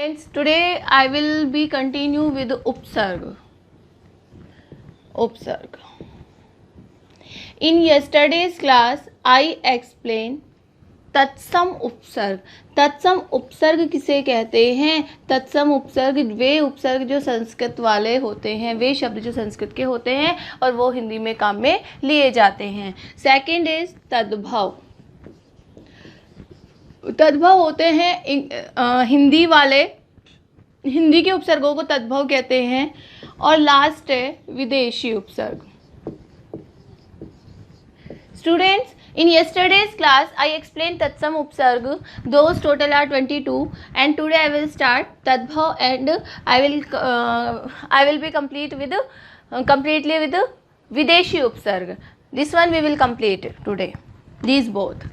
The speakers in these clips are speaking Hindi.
Friends, today I will be continue with Upsarg. Upsarg. In yesterday's class, I explained तत्सम उपसर्ग। तत्सम उपसर्ग किसे कहते हैं? तत्सम उपसर्ग वे उपसर्ग जो संस्कृत वाले होते हैं, वे शब्द जो संस्कृत के होते हैं और वो हिंदी में काम में लिए जाते हैं। सेकंड इज तद्भव। तद्भव होते हैं हिंदी वाले, हिंदी के उपसर्गों को तद्भव कहते हैं। और लास्ट है विदेशी उपसर्ग। Students, in yesterday's class I explained tatsam upsarg. Those total are 22 and today I will start tadbhav and I will be completely with videshi upsarg. This one we will complete today, these both.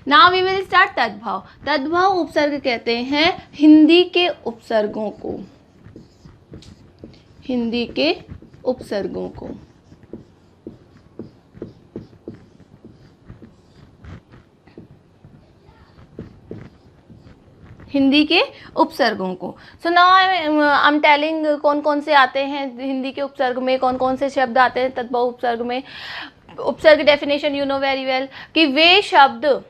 Now we will start tadbhav. तद्भव उपसर्ग कहते हैं हिंदी के उपसर्गों को, हिंदी के उपसर्गों को। हिंदी के उपसर्गों को। So now I am telling कौन कौन से आते हैं हिंदी के उपसर्ग में, कौन कौन से शब्द आते हैं तद्भव उपसर्ग में। उपसर्ग definition you know very well कि वे शब्द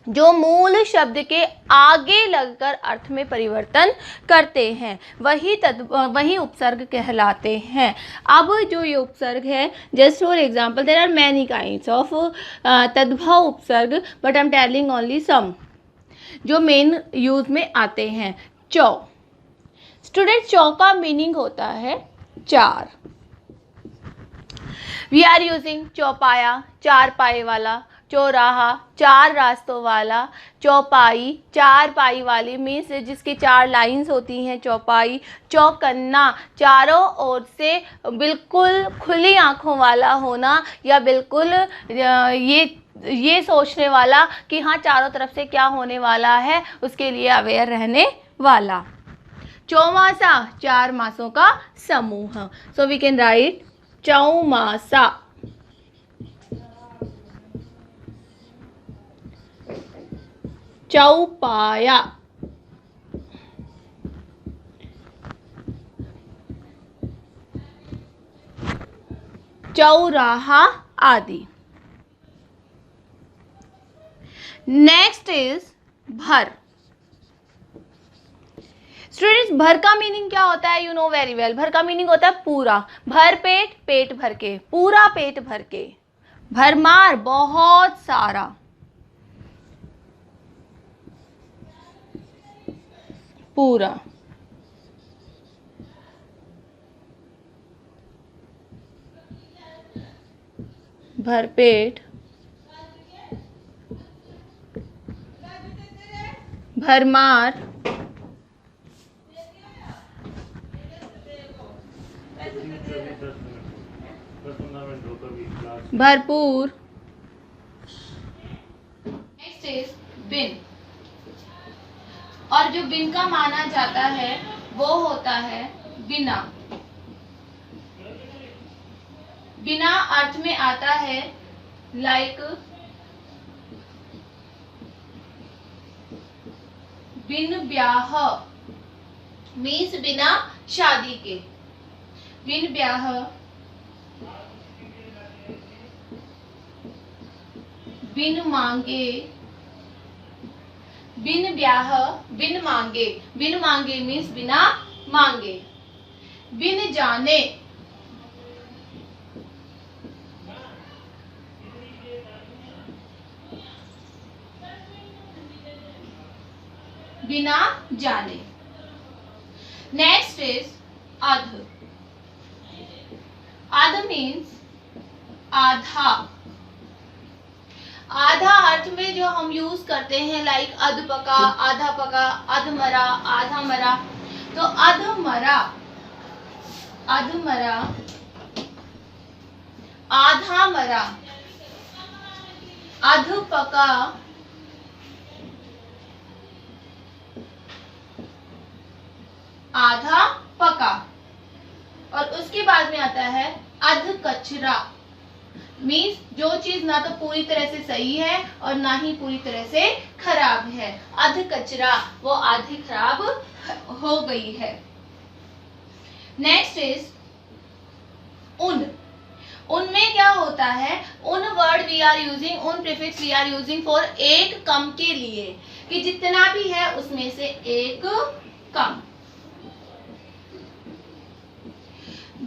जो मूल शब्द के आगे लगकर अर्थ में परिवर्तन करते हैं वही उपसर्ग कहलाते हैं। अब जो ये उपसर्ग है, just for example there are many kinds of tadbhav upsarg but I am telling only some जो मेन यूज में आते हैं। चौ। स्टूडेंट, चौ का मीनिंग होता है चार। वी आर यूजिंग चौपाया, चार पाए वाला, चौराहा, चार रास्तों वाला, चौपाई, चार पाई वाली मीन्स जिसकी चार लाइंस होती हैं चौपाई। चौकन्ना, चारों ओर से बिल्कुल खुली आंखों वाला होना या बिल्कुल ये सोचने वाला कि हाँ चारों तरफ से क्या होने वाला है उसके लिए अवेयर रहने वाला। चौमासा, चार मासों का समूह। So we can write chaumasa. चौपाया, चौराहा आदि। नेक्स्ट इज भर। स्टूडेंट्स, भर का मीनिंग क्या होता है? You know very well. भर का मीनिंग होता है पूरा। भर पेट, पेट भर के, पूरा पेट भर के। भरमार, बहुत सारा। पूरा। भरपेट, भरमार, भरपूर। Next is been. और जो बिन का माना जाता है वो होता है बिना। बिना अर्थ में आता है लाइक बिन ब्याह मीन्स बिना शादी के। बिन ब्याह, बिन मांगे, बिन ब्याह, बिन मांगे। बिन मांगे मीन्स बिना मांगे। बिन जाने, बिना जाने। नेक्स्ट इज अध। अध मीन्स आधा। आधा अर्थ में जो हम यूज करते हैं लाइक अध पका, आधा पका, अध मरा, आधा मरा। तो अध मरा, अध मरा, आधा मरा, अध पका, आधा पका। और उसके बाद में आता है अध कचरा। मीन्स जो चीज ना तो पूरी तरह से सही है और ना ही पूरी तरह से खराब है। अध कचरा, वो आधी खराब हो गई है। नेक्स्ट इज उन। उनमें क्या होता है, उन वर्ड वी आर यूजिंग, उन prefix we are using for एक कम के लिए, कि जितना भी है उसमें से एक कम।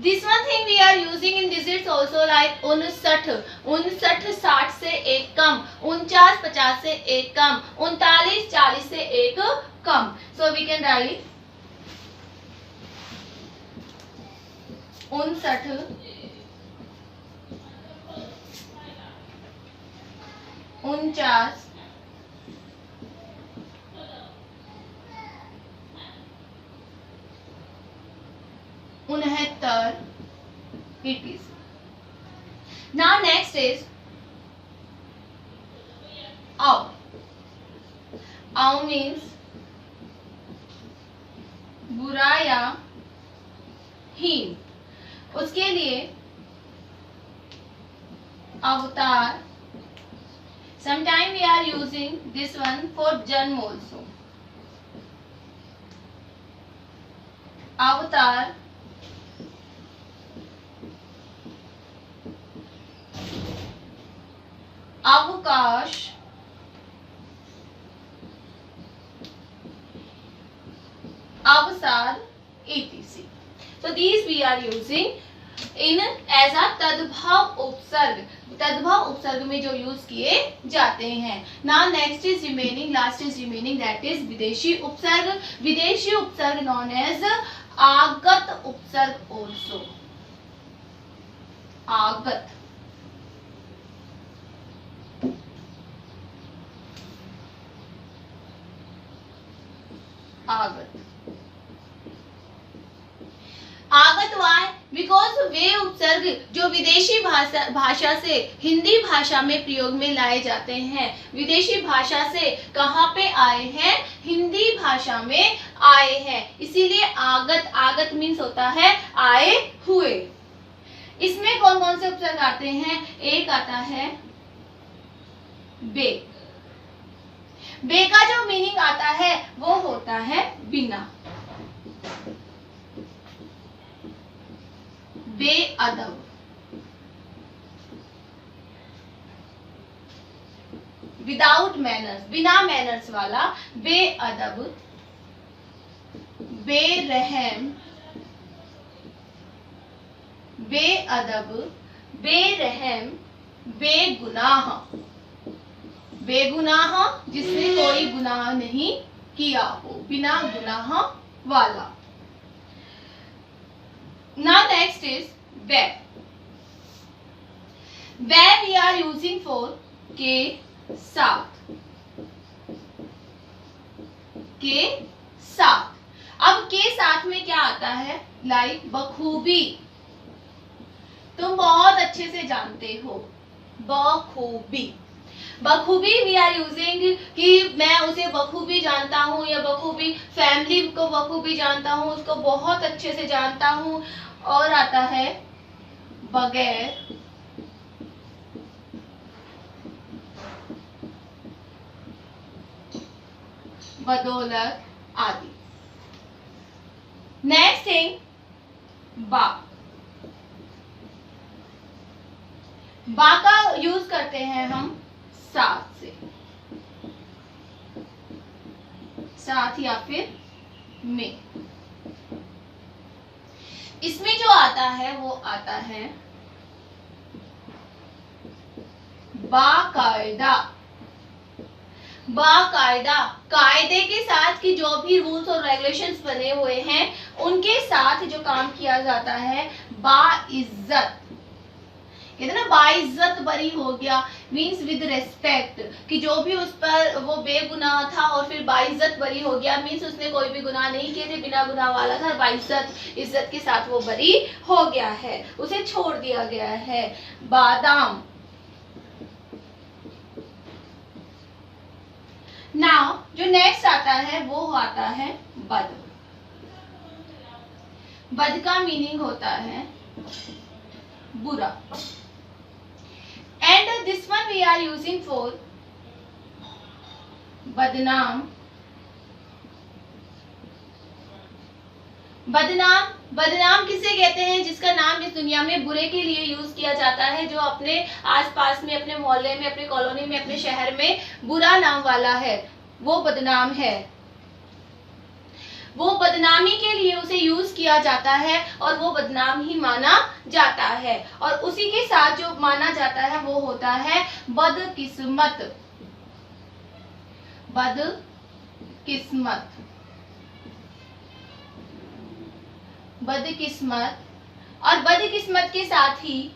This one thing we are using in digits also like 59, 59 60 से एक कम, 49 50 से एक कम, 39 40 से एक कम। So we can write 59 49 69 80। Now next is आव। आव means बुरा या हीन। उसके लिए अवतार, sometime we are using this one for जन्म also। अवतार, अवकाश, अवसाद, etc. So these we are using in as a तद्भव उपसर्ग। तद्भव उपसर्ग में जो यूज किए जाते हैं। Now next is remaining, last is remaining, that is विदेशी उपसर्ग। विदेशी उपसर्ग नॉन एज आगत उपसर्ग ऑल्सो। आगत, आगत, आगत वाय बिकॉज वे उपसर्ग जो विदेशी भाषा से हिंदी भाषा में प्रयोग में लाए जाते हैं। विदेशी भाषा से कहाँ पे आए हैं, हिंदी भाषा में आए हैं, इसीलिए आगत। आगत मीन्स होता है आए हुए। इसमें कौन कौन से उपसर्ग आते हैं, एक आता है बे। बे का जो मीनिंग आता है वो होता है बिना, बेअदब। विदाउट मैनर्स, बिना मैनर्स वाला बेअदब, बेरहम, बेअदब, बेरहम, बेगुनाह। बेगुनाह जिसने कोई गुनाह नहीं किया हो, बिना गुनाह वाला। Now next is where. Where we are using for के साथ, के साथ। अब के साथ में क्या आता है, लाइक बखूबी। तुम बहुत अच्छे से जानते हो, बखूबी। बखूबी वी आर यूजिंग कि मैं उसे बखूबी जानता हूँ, या बखूबी फैमिली को बखूबी जानता हूँ, उसको बहुत अच्छे से जानता हूँ। और आता है बगैर, बदौलत आदि। नेक्स्ट थिंग बा। बा का यूज करते हैं हम साथ से, साथ या फिर में। इसमें जो आता है वो आता है बाकायदा। बाकायदा, कायदे के साथ की जो भी रूल्स और रेगुलेशंस बने हुए हैं उनके साथ जो काम किया जाता है, बाइज्जत। कहते ना बाइज्जत बरी हो गया, मीन्स विद रेस्पेक्ट, कि जो भी उस पर वो बेगुनाह था और फिर बाइज्जत बरी हो गया, मीन्स उसने कोई भी गुनाह नहीं किए थे, बिना गुनाह वाला था, बाइज्जत इज्जत के साथ वो बरी हो गया है, उसे छोड़ दिया गया है। बादाम। नाउ जो नेक्स्ट आता है वो आता है बद। बद का मीनिंग होता है बुरा। And this one we are using for बदनाम, बदनाम, बदनाम किसे कहते हैं? जिसका नाम इस दुनिया में बुरे के लिए यूज किया जाता है, जो अपने आसपास में, अपने मोहल्ले में, अपने कॉलोनी में, अपने शहर में बुरा नाम वाला है, वो बदनाम है। वो बदनामी के लिए उसे यूज किया जाता है और वो बदनाम ही माना जाता है। और उसी के साथ जो माना जाता है वो होता है बदकिस्मत। बदकिस्मत, बदकिस्मत। और बदकिस्मत के साथ ही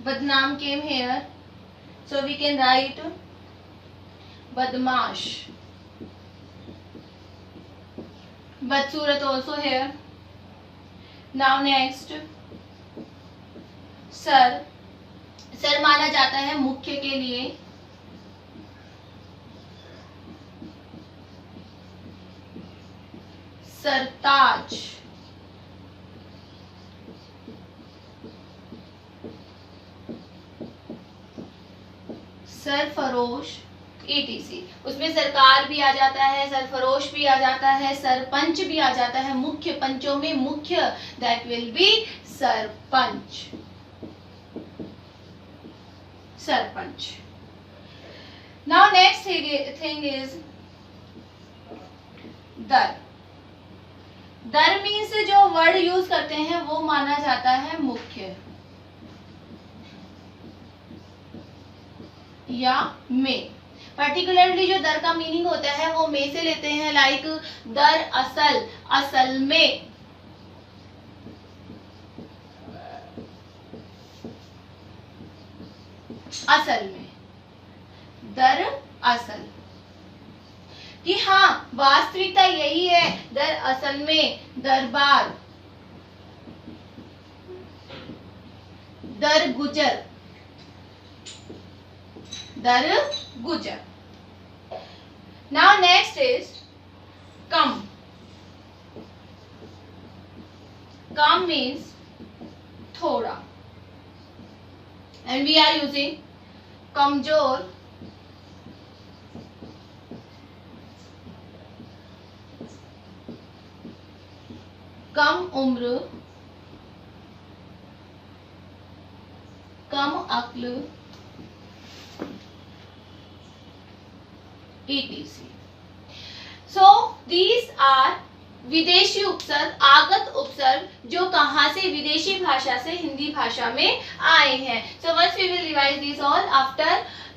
बदनाम came here, so we can write badmash. Badsurat also here. Now next, sir, sir माना जाता है मुख्य के लिए। सरताज, सरफरोश, etc। उसमें सरकार भी आ जाता है, सरफरोश भी आ जाता है, सरपंच भी आ जाता है। मुख्य, पंचों में मुख्य, that will be sarpanch. Sarpanch. Now next thing is दर। दर मीन्स जो वर्ड यूज करते हैं वो माना जाता है मुख्य या में। पर्टिकुलरली जो दर का मीनिंग होता है वो में से लेते हैं, लाइक दर असल, असल में। असल में, दर असल, कि हाँ वास्तविकता यही है, दर असल में दरबार, दर गुजर, दर गुजर। Now next is come. Come means थोड़ा, एंड वी आर यूजिंग कमजोर, कम उम्र, कम अक्ल, etc। So these are विदेशी उपसर्ग, आगत उपसर्ग, जो कहाँ से? विदेशी भाषा से हिंदी भाषा में आए हैं। So once we will revise these all, after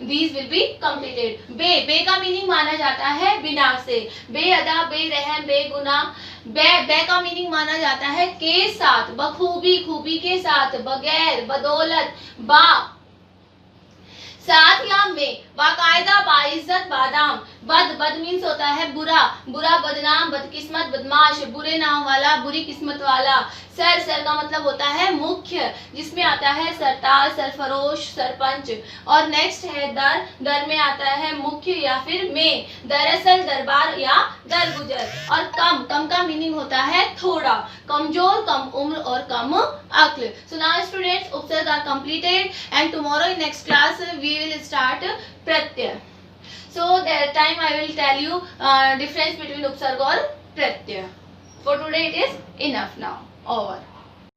these will be completed। बे, बे का मीनिंग माना जाता है बिना से, बेअदा, बेरहम, बेगुनाह। बे का मीनिंग माना जाता है के साथ, बखूबी, खूबी के साथ, बगैर, बदौलत, बा, साथ या में, बाकायदा, बाइज्जत, बादाम। बद, बद मीन्स होता है बुरा, बुरा, बदनाम, बदकिस्मत, बदमाश, बुरे नाम वाला, बुरी किस्मत वाला। सर, सर का मतलब होता है मुख्य, जिसमें आता है सरताज, सरफरोश, सरपंच। और नेक्स्ट है दर, दर में आता है मुख्य या फिर में, दरअसल, दरबार या दरगुजर। और कम, कम का मीनिंग होता है थोड़ा, कमजोर, कम उम्र और कम अक्ल। So now students, upsarg are completed and tomorrow in next class we will start pratyay. So that time I will tell you difference between upsarga और pratyay. For today it is enough now. Over.